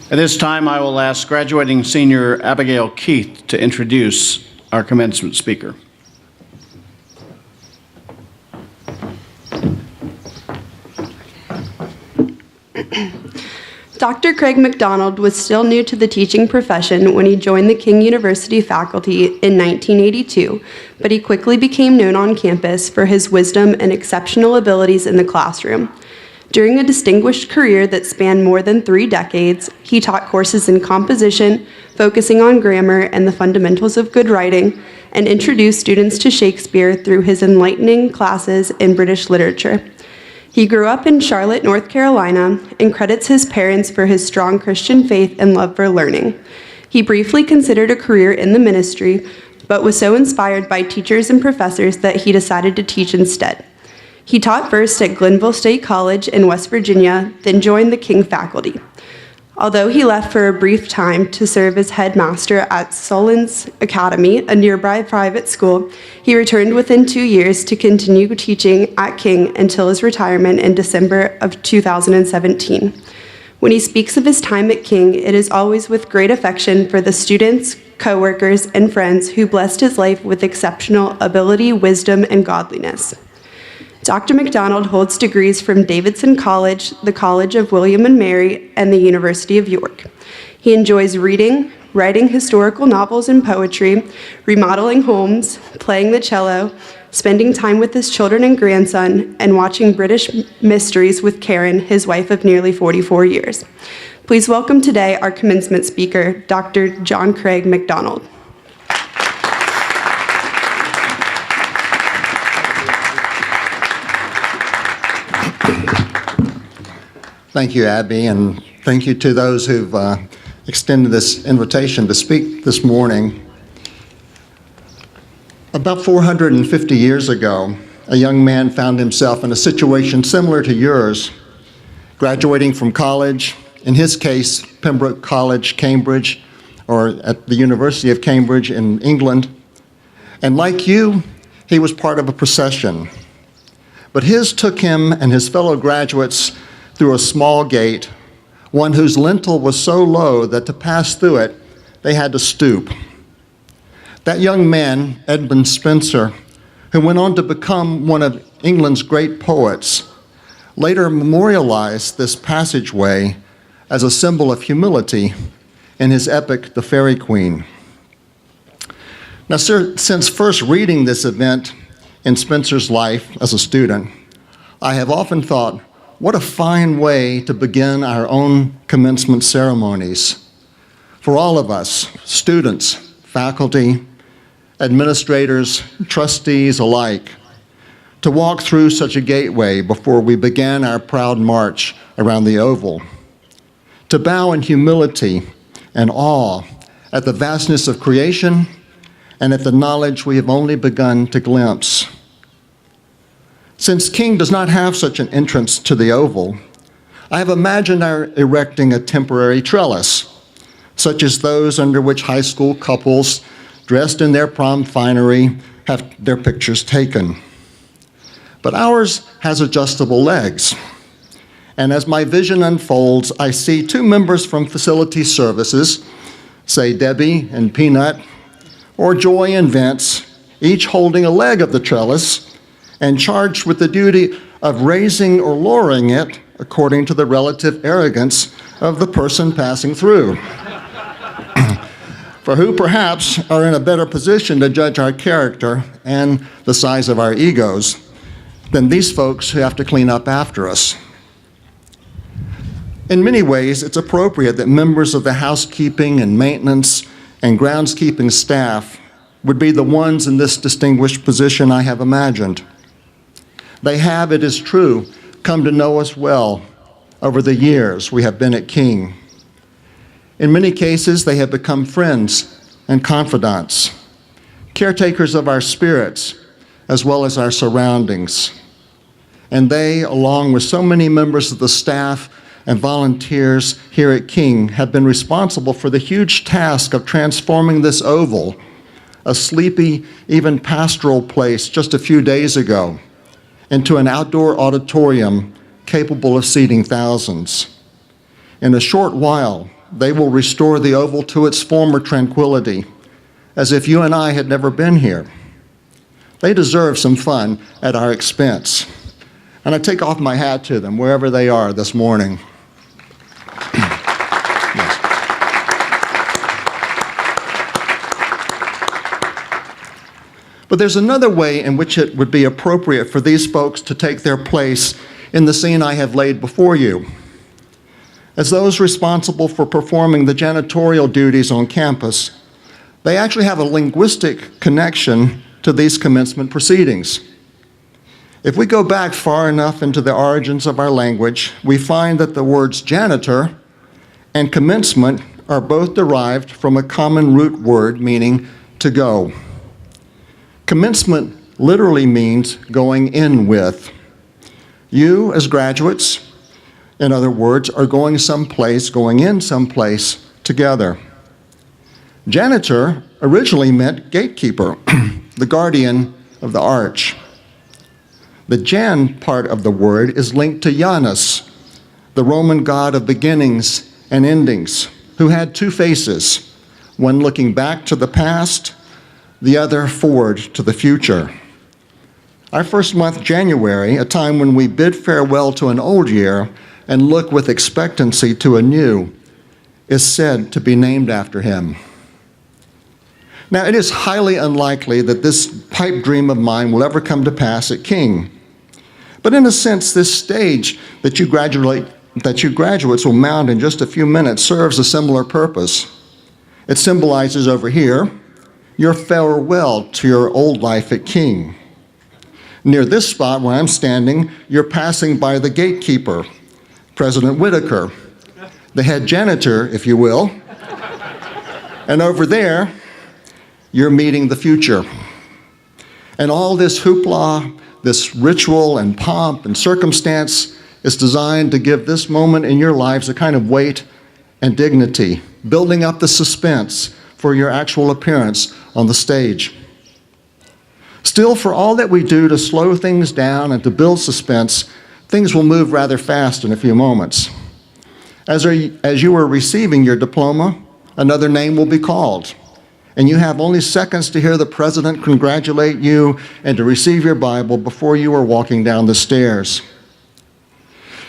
At this time, I will ask graduating senior Abigail Keith to introduce our commencement speaker. Dr. Craig McDonald was still new to the teaching profession when he joined the King University faculty in 1982, but he quickly became known on campus for his wisdom and exceptional abilities in the classroom. During a distinguished career that spanned more than 3 decades, he taught courses in composition, focusing on grammar and the fundamentals of good writing, and introduced students to Shakespeare through his enlightening classes in British literature. He grew up in Charlotte, North Carolina, and credits his parents for his strong Christian faith and love for learning. He briefly considered a career in the ministry, but was so inspired by teachers and professors that he decided to teach instead. He taught first at Glenville State College in West Virginia, then joined the King faculty. Although he left for a brief time to serve as headmaster at Solon's Academy, a nearby private school, he returned within 2 years to continue teaching at King until his retirement in December of 2017. When he speaks of his time at King, it is always with great affection for the students, co-workers, and friends who blessed his life with exceptional ability, wisdom, and godliness. Dr. McDonald holds degrees from Davidson College, the College of William and Mary, and the University of York. He enjoys reading, writing historical novels and poetry, remodeling homes, playing the cello, spending time with his children and grandson, and watching British mysteries with Karen, his wife of nearly 44 years. Please welcome today our commencement speaker, Dr. John Craig McDonald. Thank you, Abby, and thank you to those who've extended this invitation to speak this morning. About 450 years ago, a young man found himself in a situation similar to yours, graduating from college, in his case, Pembroke College, Cambridge, or at the University of Cambridge in England. And like you, he was part of a procession. But his took him and his fellow graduates through a small gate, one whose lintel was so low that to pass through it, they had to stoop. That young man, Edmund Spenser, who went on to become one of England's great poets, later memorialized this passageway as a symbol of humility in his epic, The Faerie Queene. Now, since first reading this event in Spenser's life as a student, I have often thought, what a fine way to begin our own commencement ceremonies. For all of us, students, faculty, administrators, trustees alike, to walk through such a gateway before we began our proud march around the Oval, to bow in humility and awe at the vastness of creation and at the knowledge we have only begun to glimpse. Since King does not have such an entrance to the Oval, I have imagined our erecting a temporary trellis, such as those under which high school couples dressed in their prom finery have their pictures taken. But ours has adjustable legs. And as my vision unfolds, I see 2 members from facility services, say Debbie and Peanut, or Joy and Vince, each holding a leg of the trellis and charged with the duty of raising or lowering it according to the relative arrogance of the person passing through. For who perhaps are in a better position to judge our character and the size of our egos than these folks who have to clean up after us. In many ways, it's appropriate that members of the housekeeping and maintenance and groundskeeping staff would be the ones in this distinguished position I have imagined. They have, it is true, come to know us well over the years we have been at King. In many cases, they have become friends and confidants, caretakers of our spirits as well as our surroundings. And they, along with so many members of the staff and volunteers here at King, have been responsible for the huge task of transforming this Oval, a sleepy, even pastoral place just a few days ago, into an outdoor auditorium capable of seating thousands. In a short while, they will restore the oval to its former tranquility, as if you and I had never been here. They deserve some fun at our expense. And I take off my hat to them wherever they are this morning. Yes. But there's another way in which it would be appropriate for these folks to take their place in the scene I have laid before you. As those responsible for performing the janitorial duties on campus, they actually have a linguistic connection to these commencement proceedings. If we go back far enough into the origins of our language, we find that the words janitor and commencement are both derived from a common root word meaning to go. Commencement literally means going in with. You, as graduates, in other words, are going someplace, going in someplace together. Janitor originally meant gatekeeper, the guardian of the arch. The Jan part of the word is linked to Janus, the Roman god of beginnings and endings, who had two faces, one looking back to the past, the other forward to the future. Our first month, January, a time when we bid farewell to an old year and look with expectancy to a new, is said to be named after him. Now, it is highly unlikely that this pipe dream of mine will ever come to pass at King. But in a sense, this stage that you graduates will mount in just a few minutes serves a similar purpose. It symbolizes over here your farewell to your old life at King. Near this spot where I'm standing, you're passing by the gatekeeper, President Whitaker, the head janitor, if you will. And over there, you're meeting the future. And all this hoopla, this ritual and pomp and circumstance is designed to give this moment in your lives a kind of weight and dignity, building up the suspense for your actual appearance on the stage. Still, for all that we do to slow things down and to build suspense, things will move rather fast in a few moments. As you are receiving your diploma, another name will be called, and you have only seconds to hear the president congratulate you and to receive your Bible before you are walking down the stairs.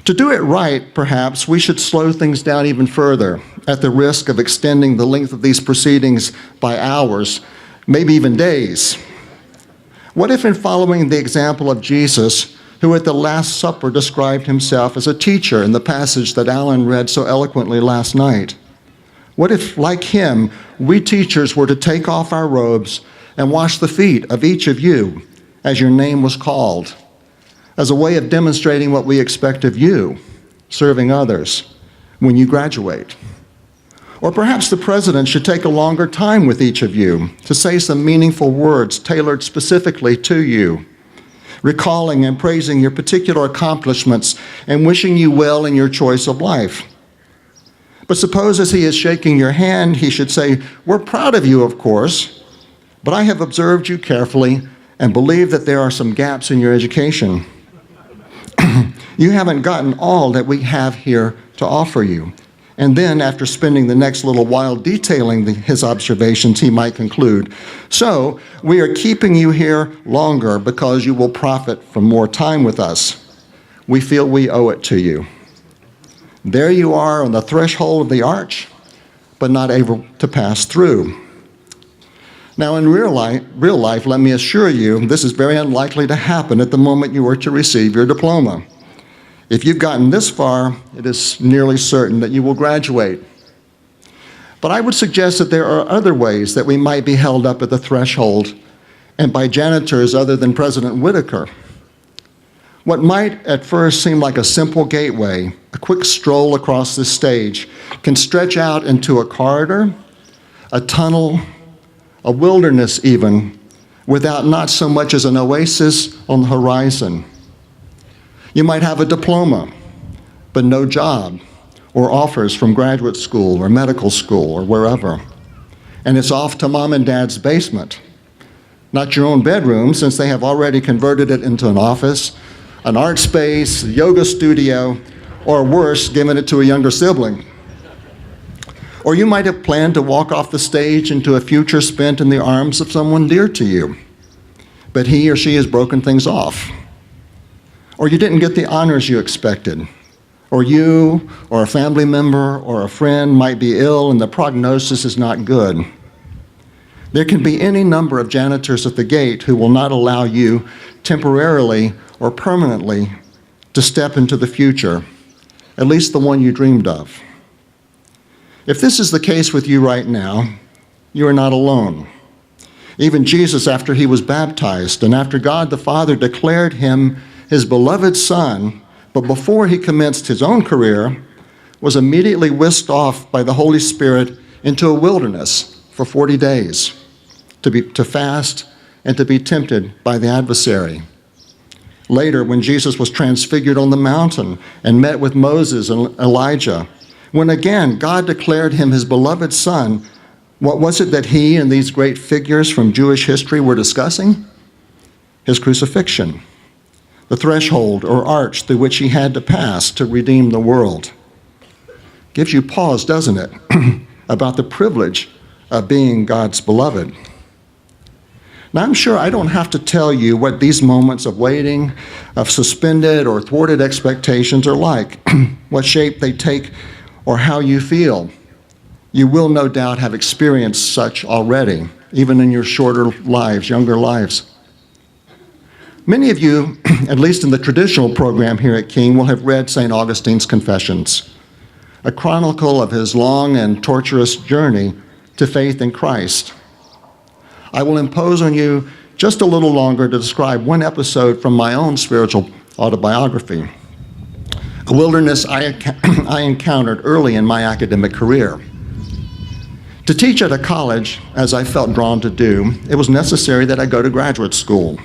To do it right, perhaps, we should slow things down even further, at the risk of extending the length of these proceedings by hours, maybe even days. What if, in following the example of Jesus, who at the Last Supper described himself as a teacher in the passage that Alan read so eloquently last night? What if, like him, we teachers were to take off our robes and wash the feet of each of you as your name was called, as a way of demonstrating what we expect of you, serving others, when you graduate? Or perhaps the president should take a longer time with each of you to say some meaningful words tailored specifically to you, recalling and praising your particular accomplishments and wishing you well in your choice of life. But suppose as he is shaking your hand, he should say, "We're proud of you, of course, but I have observed you carefully and believe that there are some gaps in your education. You haven't gotten all that we have here to offer you." And then, after spending the next little while detailing his observations, he might conclude, "So, we are keeping you here longer because you will profit from more time with us. We feel we owe it to you." There you are on the threshold of the arch, but not able to pass through. Now, in real life, let me assure you, this is very unlikely to happen at the moment you are to receive your diploma. If you've gotten this far, it is nearly certain that you will graduate. But I would suggest that there are other ways that we might be held up at the threshold, and by janitors other than President Whitaker. What might at first seem like a simple gateway, a quick stroll across this stage, can stretch out into a corridor, a tunnel, a wilderness even, without not so much as an oasis on the horizon. You might have a diploma, but no job or offers from graduate school or medical school or wherever. And it's off to mom and dad's basement. Not your own bedroom, since they have already converted it into an office, an art space, a yoga studio, or worse, given it to a younger sibling. Or you might have planned to walk off the stage into a future spent in the arms of someone dear to you, but he or she has broken things off. Or you didn't get the honors you expected. Or you, or a family member, or a friend might be ill and the prognosis is not good. There can be any number of janitors at the gate who will not allow you temporarily or permanently to step into the future, at least the one you dreamed of. If this is the case with you right now, you are not alone. Even Jesus, after he was baptized and after God the Father declared him his beloved Son, but before he commenced his own career, was immediately whisked off by the Holy Spirit into a wilderness for 40 days to fast and to be tempted by the adversary. Later, when Jesus was transfigured on the mountain and met with Moses and Elijah, when again God declared him his beloved Son, what was it that he and these great figures from Jewish history were discussing? His crucifixion, the threshold or arch through which he had to pass to redeem the world. Gives you pause, doesn't it, about the privilege of being God's beloved. Now, I'm sure I don't have to tell you what these moments of waiting, of suspended or thwarted expectations are like, what shape they take, or how you feel. You will no doubt have experienced such already, even in your shorter lives, younger lives. Many of you, at least in the traditional program here at King, will have read St. Augustine's Confessions, a chronicle of his long and torturous journey to faith in Christ. I will impose on you just a little longer to describe one episode from my own spiritual autobiography, a wilderness I encountered early in my academic career. To teach at a college, as I felt drawn to do, it was necessary that I go to graduate school.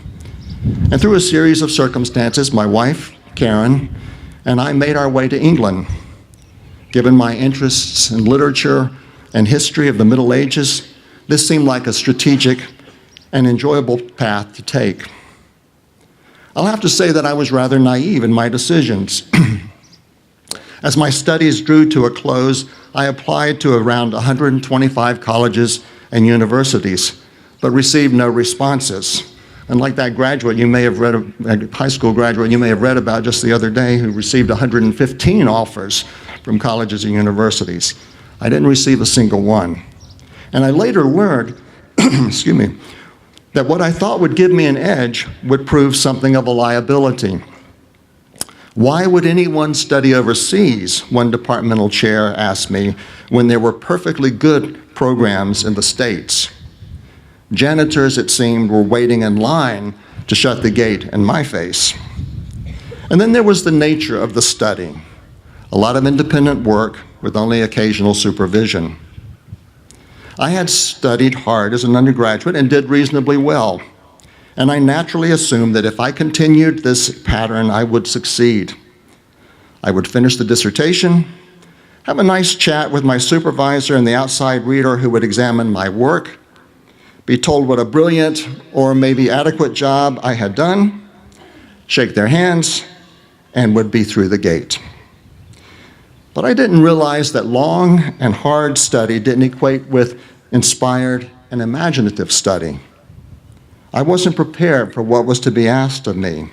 And through a series of circumstances, my wife, Karen, and I made our way to England. Given my interests in literature and history of the Middle Ages, this seemed like a strategic and enjoyable path to take. I'll have to say that I was rather naive in my decisions. As my studies drew to a close, I applied to around 125 colleges and universities, but received no responses. And like that graduate you may have read, a high school graduate you may have read about just the other day who received 115 offers from colleges and universities. I didn't receive a single one. And I later learned, excuse me, that what I thought would give me an edge would prove something of a liability. Why would anyone study overseas, one departmental chair asked me, when there were perfectly good programs in the States? Janitors, it seemed, were waiting in line to shut the gate in my face. And then there was the nature of the study. A lot of independent work with only occasional supervision. I had studied hard as an undergraduate and did reasonably well. And I naturally assumed that if I continued this pattern, I would succeed. I would finish the dissertation, have a nice chat with my supervisor and the outside reader who would examine my work, be told what a brilliant or maybe adequate job I had done, shake their hands, and would be through the gate. But I didn't realize that long and hard study didn't equate with inspired and imaginative study. I wasn't prepared for what was to be asked of me.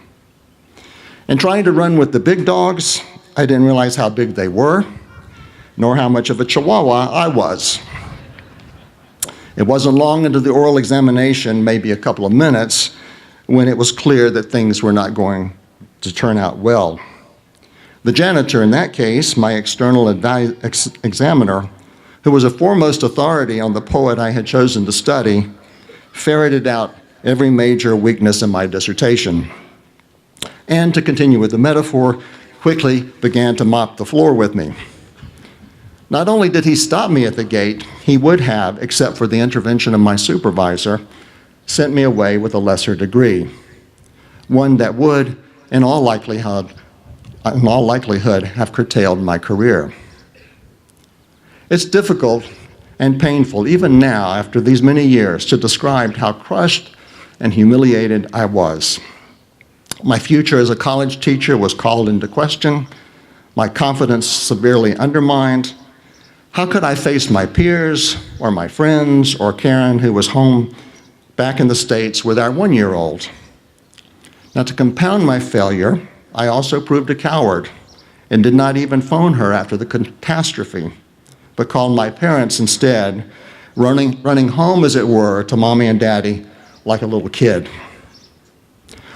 In trying to run with the big dogs, I didn't realize how big they were, nor how much of a chihuahua I was. It wasn't long into the oral examination, maybe a couple of minutes, when it was clear that things were not going to turn out well. The janitor in that case, my external examiner, who was a foremost authority on the poet I had chosen to study, ferreted out every major weakness in my dissertation. And to continue with the metaphor, quickly began to mop the floor with me. Not only did he stop me at the gate, he would have, except for the intervention of my supervisor, sent me away with a lesser degree, one that would, in all likelihood, have curtailed my career. It's difficult and painful, even now, after these many years, to describe how crushed and humiliated I was. My future as a college teacher was called into question, my confidence severely undermined, How could I face my peers or my friends or Karen, who was home back in the States with our 1-year-old? Now, to compound my failure, I also proved a coward and did not even phone her after the catastrophe, but called my parents instead, running home, as it were, to Mommy and Daddy like a little kid.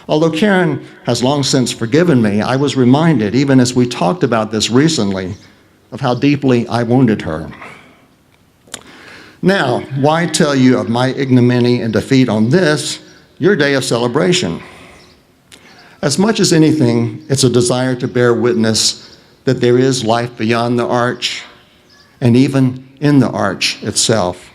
Although Karen has long since forgiven me, I was reminded, even as we talked about this recently, of how deeply I wounded her. Now, why tell you of my ignominy and defeat on this, your day of celebration? As much as anything, it's a desire to bear witness that there is life beyond the arch and even in the arch itself.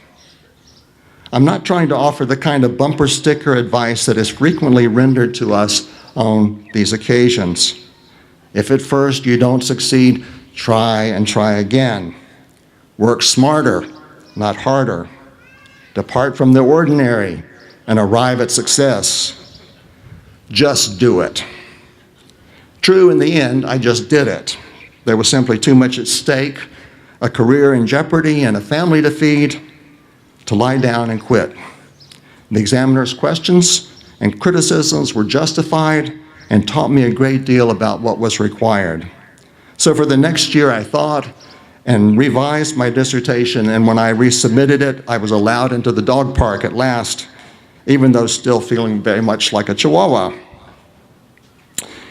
I'm not trying to offer the kind of bumper sticker advice that is frequently rendered to us on these occasions. If at first you don't succeed, try and try again. Work smarter, not harder. Depart from the ordinary and arrive at success. Just do it. True, in the end, I just did it. There was simply too much at stake, a career in jeopardy and a family to feed, to lie down and quit. The examiner's questions and criticisms were justified and taught me a great deal about what was required. So for the next year, I thought and revised my dissertation, and when I resubmitted it, I was allowed into the dog park at last, even though still feeling very much like a chihuahua.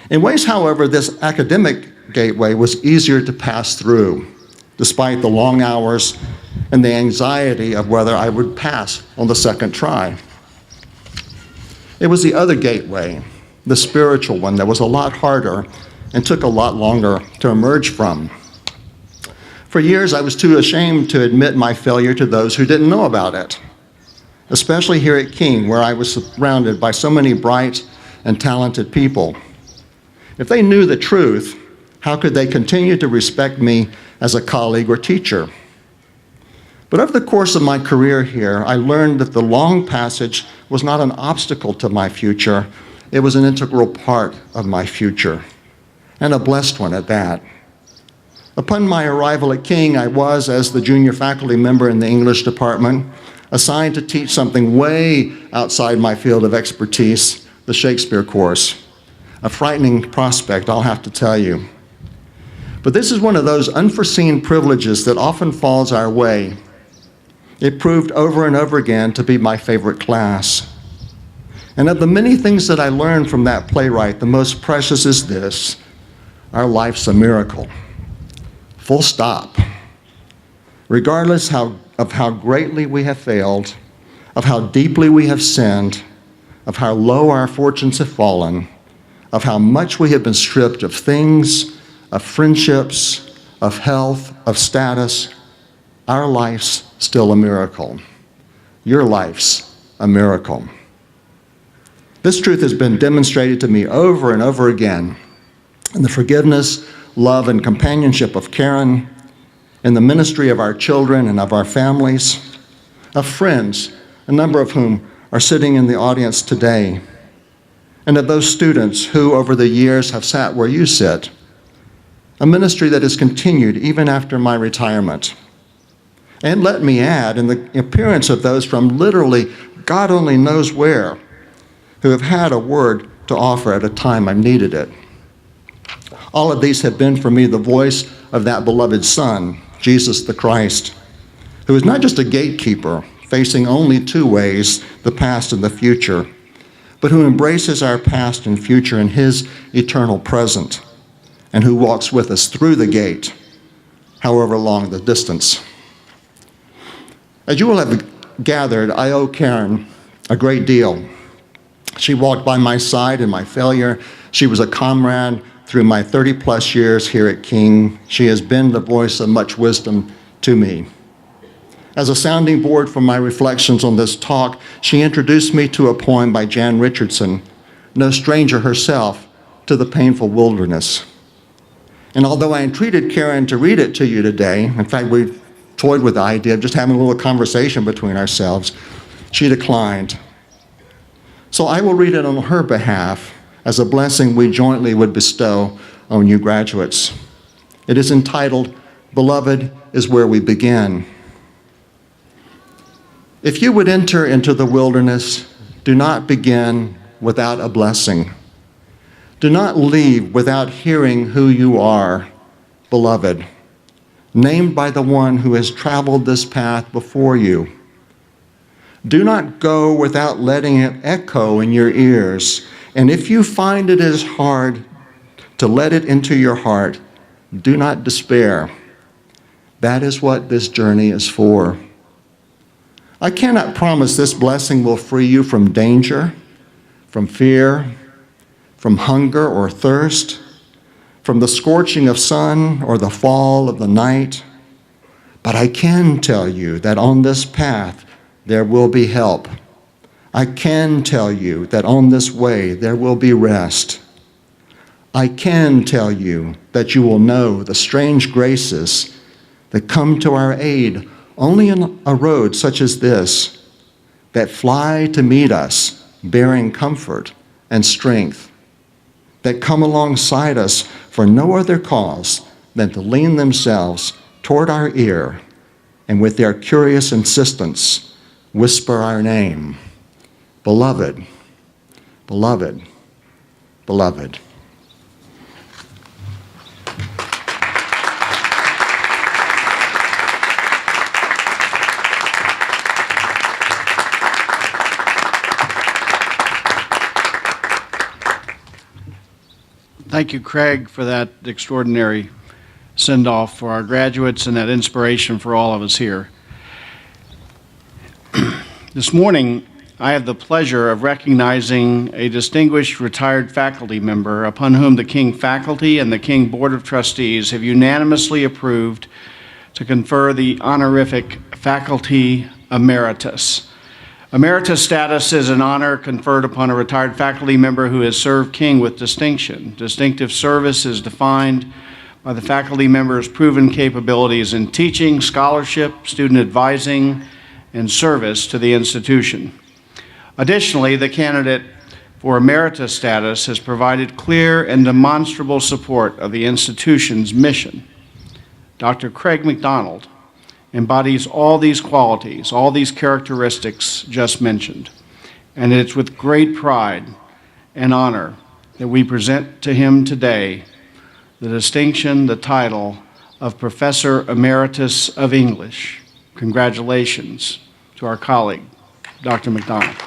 In ways, however, this academic gateway was easier to pass through, despite the long hours and the anxiety of whether I would pass on the second try. It was the other gateway, the spiritual one, that was a lot harder and took a lot longer to emerge from. For years, I was too ashamed to admit my failure to those who didn't know about it, especially here at King, where I was surrounded by so many bright and talented people. If they knew the truth, how could they continue to respect me as a colleague or teacher? But over the course of my career here, I learned that the long passage was not an obstacle to my future. It was an integral part of my future, and a blessed one at that. Upon my arrival at King, I was, as the junior faculty member in the English department, assigned to teach something way outside my field of expertise, the Shakespeare course. A frightening prospect, I'll have to tell you. But this is one of those unforeseen privileges that often falls our way. It proved over and over again to be my favorite class. And of the many things that I learned from that playwright, the most precious is this: our life's a miracle. Full stop. Regardless of how greatly we have failed, of how deeply we have sinned, of how low our fortunes have fallen, of how much we have been stripped of things, of friendships, of health, of status, our life's still a miracle. Your life's a miracle. This truth has been demonstrated to me over and over again in the forgiveness, love, and companionship of Karen, in the ministry of our children and of our families, of friends, a number of whom are sitting in the audience today, and of those students who over the years have sat where you sit, a ministry that has continued even after my retirement. And let me add, in the appearance of those from literally God only knows where, who have had a word to offer at a time I've needed it. All of these have been for me the voice of that beloved Son, Jesus the Christ, who is not just a gatekeeper, facing only two ways, the past and the future, but who embraces our past and future in his eternal present, and who walks with us through the gate, however long the distance. As you will have gathered, I owe Karen a great deal. She walked by my side in my failure. She was a comrade through my 30-plus years here at King. She has been the voice of much wisdom to me. As a sounding board for my reflections on this talk, she introduced me to a poem by Jan Richardson, no stranger herself to the painful wilderness. And although I entreated Karen to read it to you today, in fact, we toyed with the idea of just having a little conversation between ourselves, she declined. So I will read it on her behalf as a blessing we jointly would bestow on you graduates. It is entitled, Beloved is where we begin. If you would enter into the wilderness, do not begin without a blessing. Do not leave without hearing who you are, beloved, named by the one who has traveled this path before you. Do not go without letting it echo in your ears. And if you find it is hard to let it into your heart, do not despair. That is what this journey is for. I cannot promise this blessing will free you from danger, from fear, from hunger or thirst, from the scorching of sun or the fall of the night. But I can tell you that on this path there will be help. I can tell you that on this way there will be rest. I can tell you that you will know the strange graces that come to our aid only in a road such as this, that fly to meet us, bearing comfort and strength, that come alongside us for no other cause than to lean themselves toward our ear and with their curious insistence whisper our name, beloved, beloved, beloved. Thank you, Craig, for that extraordinary send-off for our graduates and that inspiration for all of us here. This morning, I have the pleasure of recognizing a distinguished retired faculty member upon whom the King faculty and the King Board of Trustees have unanimously approved to confer the honorific Faculty Emeritus. Emeritus status is an honor conferred upon a retired faculty member who has served King with distinction. Distinctive service is defined by the faculty member's proven capabilities in teaching, scholarship, student advising, and service to the institution. Additionally, the candidate for emeritus status has provided clear and demonstrable support of the institution's mission. Dr. Craig McDonald embodies all these qualities, all these characteristics just mentioned. And it's with great pride and honor that we present to him today the distinction, the title of Professor Emeritus of English. Congratulations to our colleague, Dr. McDonald.